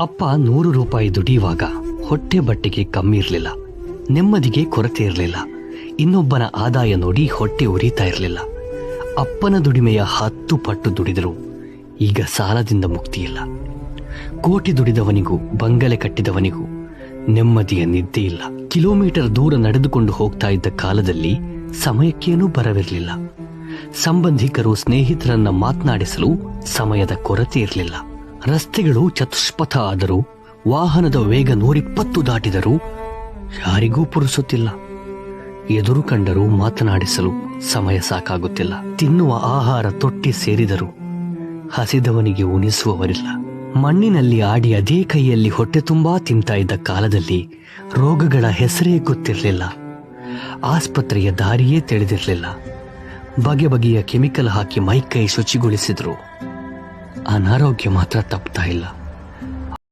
ಅಪ್ಪ 100 ರೂಪಾಯಿ ದುಡಿಯುವಾಗ ಹೊಟ್ಟೆ ಬಟ್ಟೆಗೆ ಕಮ್ಮಿ ಇರಲಿಲ್ಲ, ನೆಮ್ಮದಿಗೆ ಕೊರತೆ ಇರಲಿಲ್ಲ. ಇನ್ನೊಬ್ಬನ ಆದಾಯ ನೋಡಿ ಹೊಟ್ಟೆ ಉರಿತಾ ಇರಲಿಲ್ಲ. ಅಪ್ಪನ ದುಡಿಮೆಯ 10 ಪಟ್ಟು ದುಡಿದರೂ ಈಗ ಸಾಲದಿಂದ ಮುಕ್ತಿಯಿಲ್ಲ. ಕೋಟಿ ದುಡಿದವನಿಗೂ ಬಂಗಲೆ ಕಟ್ಟಿದವನಿಗೂ ನೆಮ್ಮದಿಯ ನಿದ್ದೆ ಇಲ್ಲ. ಕಿಲೋಮೀಟರ್ ದೂರ ನಡೆದುಕೊಂಡು ಹೋಗ್ತಾ ಇದ್ದ ಕಾಲದಲ್ಲಿ ಸಮಯಕ್ಕೇನೂ ಬರವಿರಲಿಲ್ಲ. ಸಂಬಂಧಿಕರು ಸ್ನೇಹಿತರನ್ನ ಮಾತನಾಡಿಸಲು ಸಮಯದ ಕೊರತೆ ಇರಲಿಲ್ಲ. ರಸ್ತೆಗಳು ಚತುಷ್ಪಥ ಆದರೂ, ವಾಹನದ ವೇಗ 120 ದಾಟಿದರೂ ಯಾರಿಗೂ ಪುರುಸುತ್ತಿಲ್ಲ. ಎದುರು ಕಂಡರೂ ಮಾತನಾಡಿಸಲು ಸಮಯ ಸಾಕಾಗುತ್ತಿಲ್ಲ. ತಿನ್ನುವ ಆಹಾರ ತೊಟ್ಟಿ ಸೇರಿದರೂ ಹಸಿದವನಿಗೆ ಉಣಿಸುವವರಿಲ್ಲ. ಮಣ್ಣಿನಲ್ಲಿ ಆಡಿ ಅದೇ ಕೈಯಲ್ಲಿ ಹೊಟ್ಟೆ ತುಂಬಾ ತಿಂತಾ ಇದ್ದ ಕಾಲದಲ್ಲಿ ರೋಗಗಳ ಹೆಸರೇ ಗೊತ್ತಿರಲಿಲ್ಲ. ಆಸ್ಪತ್ರೆಯ ದಾರಿಯೇ ತಿಳಿದಿರಲಿಲ್ಲ. ಬಗೆ ಬಗೆಯ ಕೆಮಿಕಲ್ ಹಾಕಿ ಮೈಕೈ ಶುಚಿಗೊಳಿಸಿದ್ರು ಅನಾರೋಗ್ಯ ಮಾತ್ರ ತಪ್ತಾ ಇಲ್ಲ.